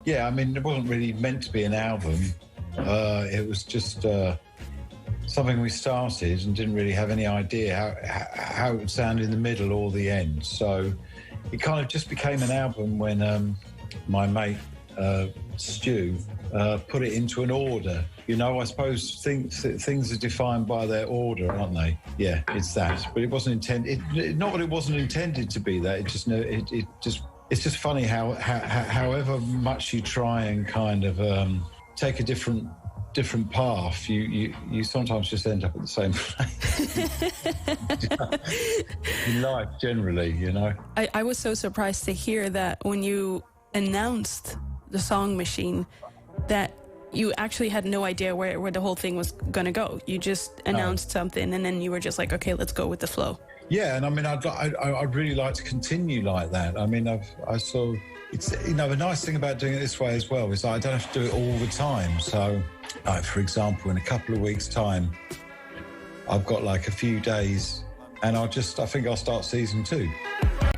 Yeah, I mean, it wasn't really meant to be an album. It was just something we started and didn't really have any idea how it would sound in the middle or the end. So it kind of just became an album when my mate Stu put it into an order. You know, I suppose things are defined by their order, aren't they? Yeah, it's that. But it wasn't intended. Not that it wasn't intended to be that. It's just funny how however much you try and kind of take a different path, you sometimes just end up at the same place in life generally, you know. I was so surprised to hear that when you announced the Song Machine, that you actually had no idea where the whole thing was going to go. You just announced something and then you were just like, okay, let's go with the flow. Yeah, and I mean, I'd really like to continue like that. I mean, it's, you know, the nice thing about doing it this way as well is I don't have to do it all the time. So, like, for example, in a couple of weeks' time, I've got like a few days and I think I'll start season 2.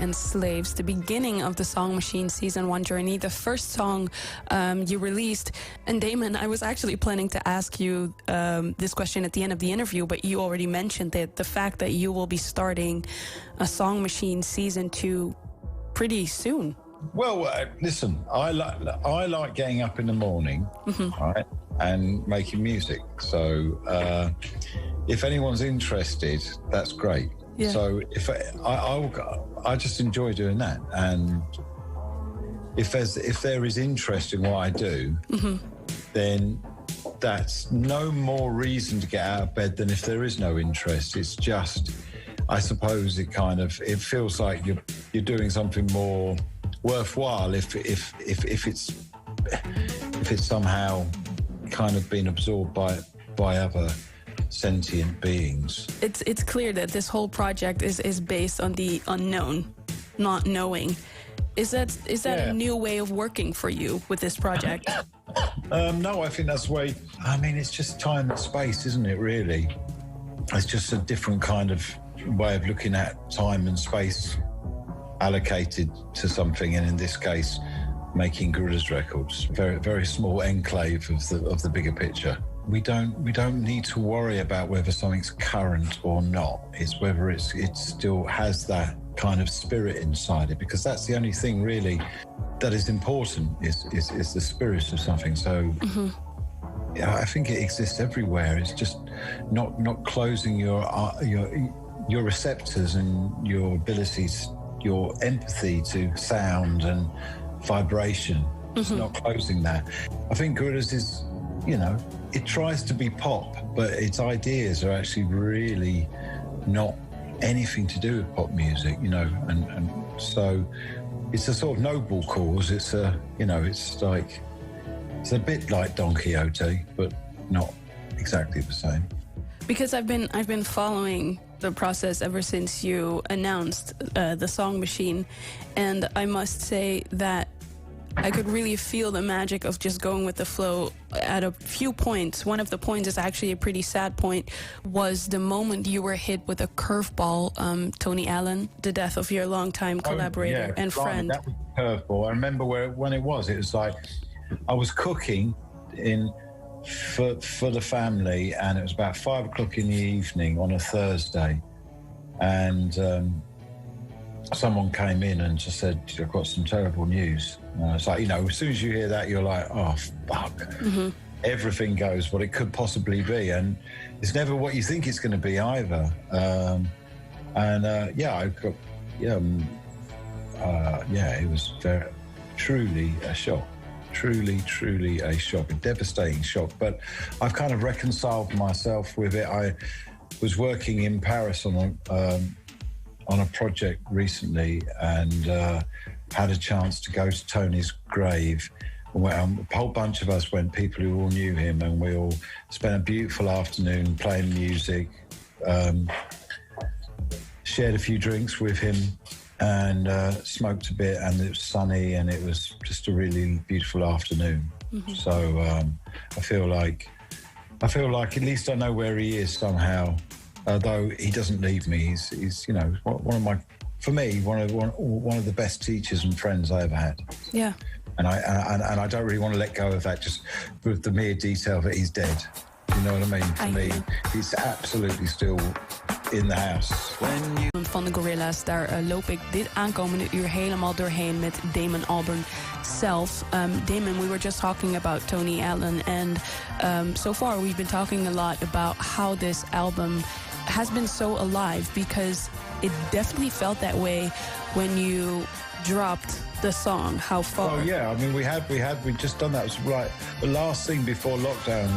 And Slaves, the beginning of the Song Machine Season 1 journey, the first song you released. And Damon, I was actually planning to ask you this question at the end of the interview, but you already mentioned it, the fact that you will be starting a Song Machine Season 2 pretty soon. Well, listen, I like getting up in the morning, right, and making music. So if anyone's interested, that's great. Yeah. So if I just enjoy doing that, and if there is interest in what I do, then that's no more reason to get out of bed than if there is no interest. It's just, I suppose, it feels like you're doing something more worthwhile if it's somehow kind of been absorbed by other sentient beings. It's clear that this whole project is based on the unknown, not knowing. Is that a new way of working for you with this project? No, I think that's the way. I mean, it's just time and space, isn't it, really? It's just a different kind of way of looking at time and space allocated to something, and in this case, making Gorillaz records. Very, very small enclave of the bigger picture. We don't need to worry about whether something's current or not. It's whether it still has that kind of spirit inside it, because that's the only thing really that is important is the spirit of something. So yeah, I think it exists everywhere. It's just not closing your receptors and your abilities, your empathy to sound and vibration. It's not closing that. I think Gorillaz is, you know, it tries to be pop, but its ideas are actually really not anything to do with pop music, you know, and so it's a sort of noble cause. It's a, you know, it's a bit like Don Quixote, but not exactly the same. Because I've been following the process ever since you announced the Song Machine, and I must say that I could really feel the magic of just going with the flow at a few points. One of the points is actually a pretty sad point, was the moment you were hit with a curveball, Tony Allen, the death of your longtime collaborator and friend. That was a curveball. I remember when it was. It was like I was cooking for the family, and it was about 5 o'clock in the evening on a Thursday, and someone came in and just said, "I've got some terrible news." And it's like, you know, as soon as you hear that, you're like, "Oh, fuck." Everything goes what it could possibly be, and it's never what you think it's going to be either. It was truly a shock. Truly a shock, a devastating shock. But I've kind of reconciled myself with it. I was working in Paris on a project recently, and had a chance to go to Tony's grave. A whole bunch of us went, people who all knew him, and we all spent a beautiful afternoon playing music, shared a few drinks with him, and smoked a bit, and it was sunny, and it was just a really beautiful afternoon. So I feel like at least I know where he is somehow. Though he doesn't leave me, he's you know, one of the best teachers and friends I ever had. Yeah. And I don't really want to let go of that just with the mere detail that he's dead. You know what I mean? For me, he's absolutely still in the house. Van de Gorillaz, daar loop ik dit aankomende uur helemaal doorheen met Damon Albarn zelf. Damon, we were just talking about Tony Allen, and so far we've been talking a lot about how this album has been so alive, because it definitely felt that way when you dropped the song How Far. Oh yeah, I mean we'd just done that. It was like the last thing before lockdown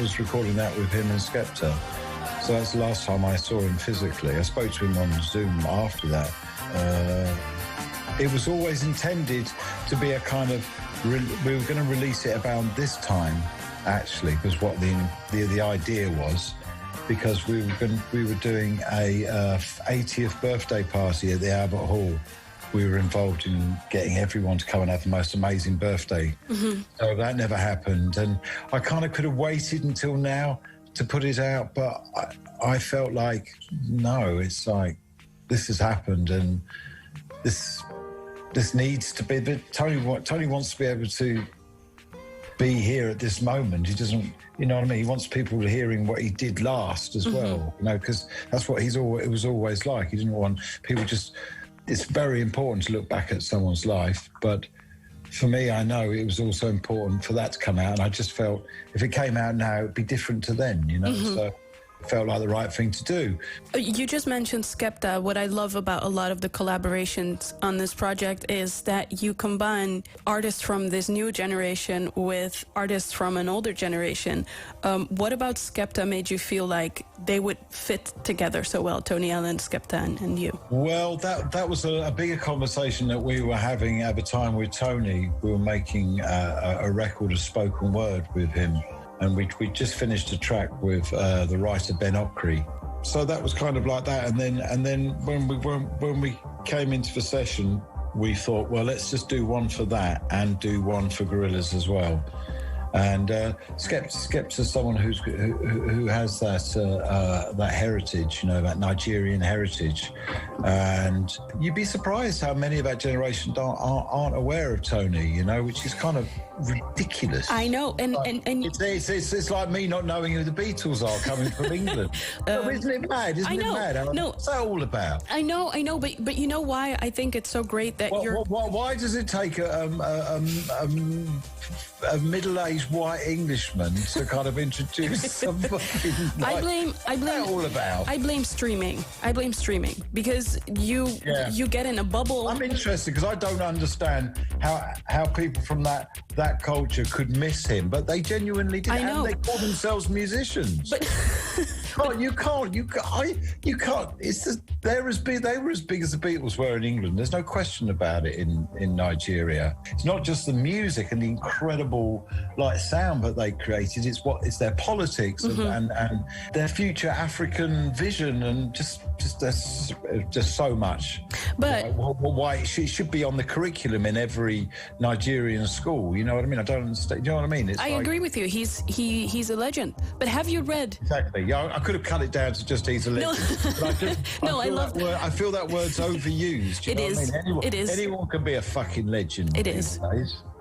was recording that with him and Skepta. So that's the last time I saw him physically. I spoke to him on Zoom after that. It was always intended to be a kind of we were going to release it about this time, actually, because what the idea was, because we were doing a 80th birthday party at the Albert Hall. We were involved in getting everyone to come and have the most amazing birthday. Mm-hmm. So that never happened. And I kind of could have waited until now to put it out, but I felt like, no, it's like, this has happened and this needs to be, Tony wants to be able to be here at this moment. He doesn't, you know what I mean? He wants people hearing what he did last as well, you know, because that's what it was always like. He didn't want people just... It's very important to look back at someone's life, but for me, I know it was also important for that to come out, and I just felt if it came out now, it'd be different to then, you know? So it felt like the right thing to do. You just mentioned Skepta. What I love about a lot of the collaborations on this project is that you combine artists from this new generation with artists from an older generation. What about Skepta made you feel like they would fit together so well, Tony Allen, Skepta, and you? Well, that was a bigger conversation that we were having at the time with Tony. We were making a record of spoken word with him. And we just finished a track with the writer Ben Okri. So that was kind of like that. And then when we came into the session, we thought, well, let's just do one for that and do one for Gorillaz as well. And Skepta's someone who has that heritage, you know, that Nigerian heritage. And you'd be surprised how many of that generation aren't aware of Tony, you know, which is kind of ridiculous. I know, and it's like me not knowing who the Beatles are coming from England. Isn't it mad? Isn't it mad? No, what's that all about? I know, but you know why I think it's so great that why does it take a middle-aged white Englishman to kind of introduce somebody? I blame all about? I blame streaming. Because you get in a bubble. I'm interested because I don't understand how people from that culture could miss him, but they genuinely did. I know. And they call themselves musicians. But you can't. It's just, they were as big as the Beatles were in England. There's no question about it in Nigeria. It's not just the music and the incredible sound that they created. It's their politics and their future African vision, and just so much. But why it should be on the curriculum in every Nigerian school. You know what I mean? I don't understand. You know what I mean? I agree with you. He's a legend. But have you read? Exactly. Yeah, I could have cut it down to just he's a legend. No, I love that word. I feel that word's overused. You know what I mean? It is. Anyone can be a fucking legend. It is.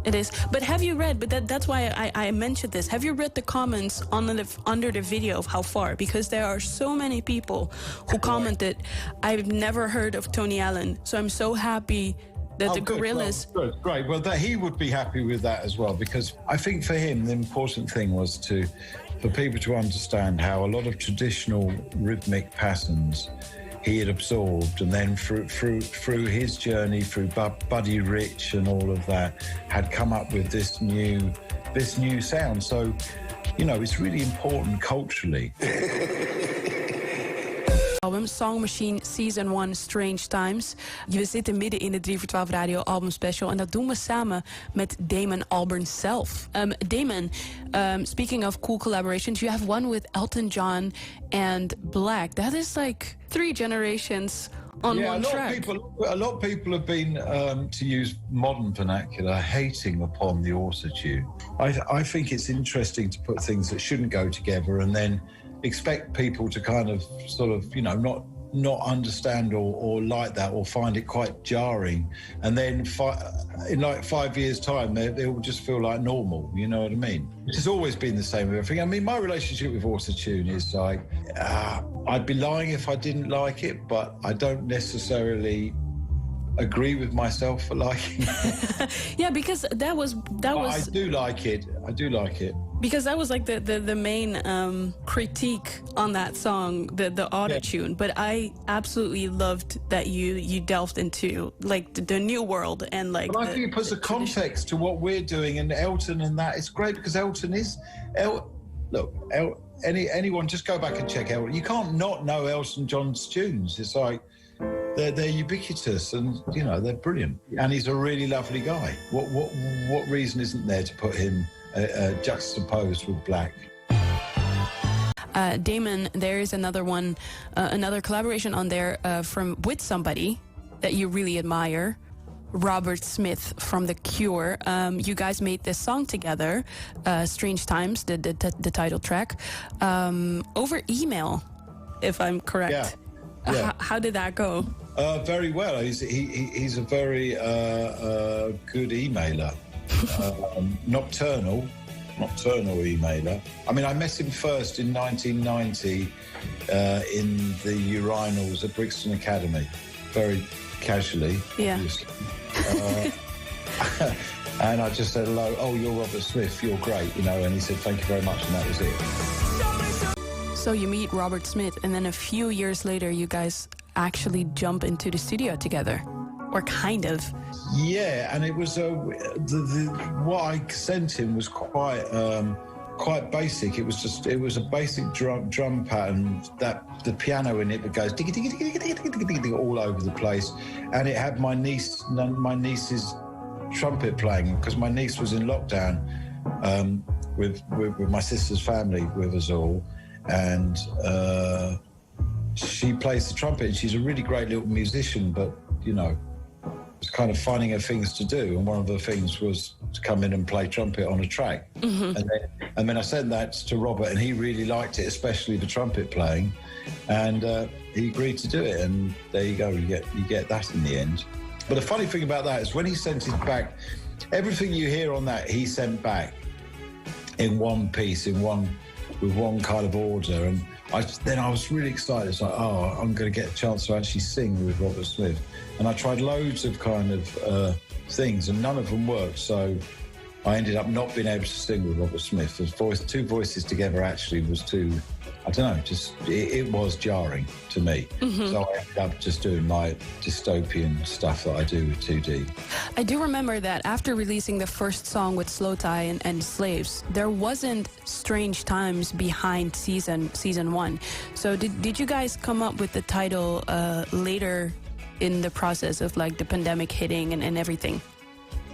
It is. But have you read, that's why I mentioned this, have you read the comments under the video of How Far? Because there are so many people who commented, I've never heard of Tony Allen, so I'm so happy that the Gorillaz... Good, great. Well, he would be happy with that as well, because I think for him, the important thing was for people to understand how a lot of traditional rhythmic patterns he had absorbed, and then through his journey, through Buddy Rich and all of that, had come up with this new sound. So, you know, it's really important culturally. Album Song Machine S01 Strange Times. We zitten midden in de 3VOOR12 Radio album special, en dat doen we samen met Damon Albarn zelf. Damon, speaking of cool collaborations, you have one with Elton John and Black. That is like 3 generations on one track. A lot of people have been, to use modern vernacular, hating upon the autotune. I think it's interesting to put things that shouldn't go together and then expect people to kind of sort of, you know, not understand or like that, or find it quite jarring. And then in like 5 years' time, they will just feel like normal. You know what I mean? Which has always been the same with everything. I mean, my relationship with autotune is like, I'd be lying if I didn't like it, but I don't necessarily agree with myself for liking it. Yeah, because that was I do like it. Because that was like the main critique on that song, the auto-tune. But I absolutely loved that you delved into like the new world and like. But I think it puts a context to what we're doing, and Elton and that. It's great because Elton is anyone just go back and check Elton. You can't not know Elton John's tunes. It's like they're ubiquitous, and you know they're brilliant. And he's a really lovely guy. What reason isn't there to put him juxtaposed with Black? Damon, there is another one, another collaboration on there with somebody that you really admire, Robert Smith from The Cure. You guys made this song together, Strange Times, the title track, over email, if I'm correct. Yeah. How did that go? Very well. He's a very good emailer. Nocturnal emailer. I mean, I met him first in 1990 in the urinals at Brixton Academy, very casually. Yeah. And I just said hello. Oh, you're Robert Smith. You're great, you know. And he said thank you very much, and that was it. So you meet Robert Smith, and then a few years later, you guys actually jump into the studio together. Or kind of. Yeah, and it was what I sent him was quite basic. It was a basic drum pattern, that the piano in it that goes diggy diggy diggy diggy diggy diggy diggy all over the place, and it had my niece's trumpet playing, because my niece was in lockdown with my sister's family with us all, and she plays the trumpet, and she's a really great little musician, but you know, was kind of finding her things to do, and one of the things was to come in and play trumpet on a track. Mm-hmm. And then I sent that to Robert, and he really liked it, especially the trumpet playing, and he agreed to do it. And there you go, you get that in the end. But the funny thing about that is when he sent it back, everything you hear on that he sent back in one piece, with one kind of order. And I was really excited. It's like, oh, I'm going to get a chance to actually sing with Robert Smith. And I tried loads of kind of things, and none of them worked. So I ended up not being able to sing with Robert Smith. Two voices together actually was too, I don't know, just it was jarring to me. Mm-hmm. So I ended up just doing my dystopian stuff that I do with 2D. I do remember that after releasing the first song with Slow Tie and Slaves, there wasn't Strange Times behind season one. So did you guys come up with the title later in the process of like the pandemic hitting and everything?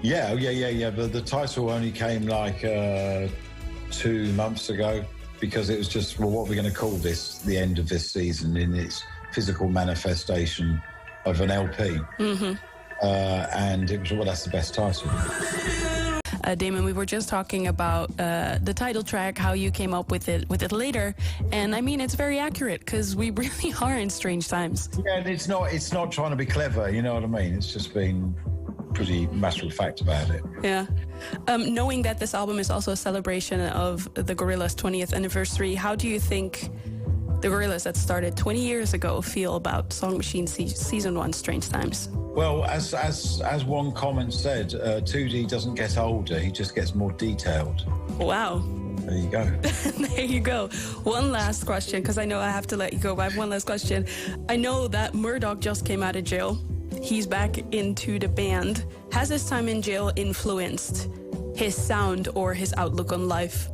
Yeah. But the title only came like 2 months ago, because it was just, well, what are we going to call this, the end of this season, in its physical manifestation of an LP? Mm-hmm. And it was, well, that's the best title. Damon, we were just talking about the title track, how you came up with it later, and I mean it's very accurate because we really are in strange times. Yeah, and it's not trying to be clever, you know what I mean? It's just been pretty matter of fact about it. Yeah. Knowing that this album is also a celebration of the Gorillaz 20th anniversary, how do you think the Gorillaz that started 20 years ago feel about Song Machine Season 1 Strange Times? Well, as one comment said, 2D doesn't get older, he just gets more detailed. Wow. There you go. There you go. One last question, because I know I have to let you go, but I have one last question. I know that Murdoch just came out of jail. He's back into the band. Has his time in jail influenced his sound or his outlook on life?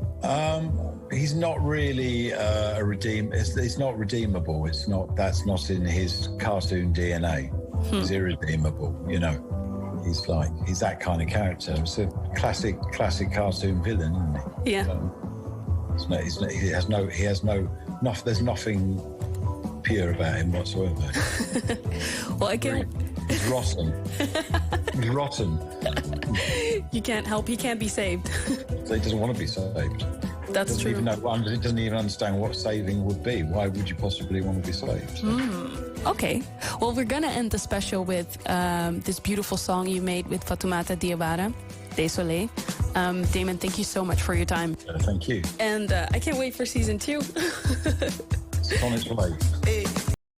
He's not really it's not redeemable. That's not in his cartoon DNA. He's irredeemable, you know. He's that kind of character. It's a classic cartoon villain, isn't he? Yeah. There's nothing pure about him whatsoever. Well, I can't. He's rotten. He's rotten. You can't help. He can't be saved. So he doesn't want to be saved. That's true. He doesn't even understand what saving would be. Why would you possibly want to be saved? Okay. Well, we're gonna end the special with this beautiful song you made with Fatoumata Diawara, Désolé. Damon, thank you so much for your time. Thank you. And I can't wait for season 2. It's on its way.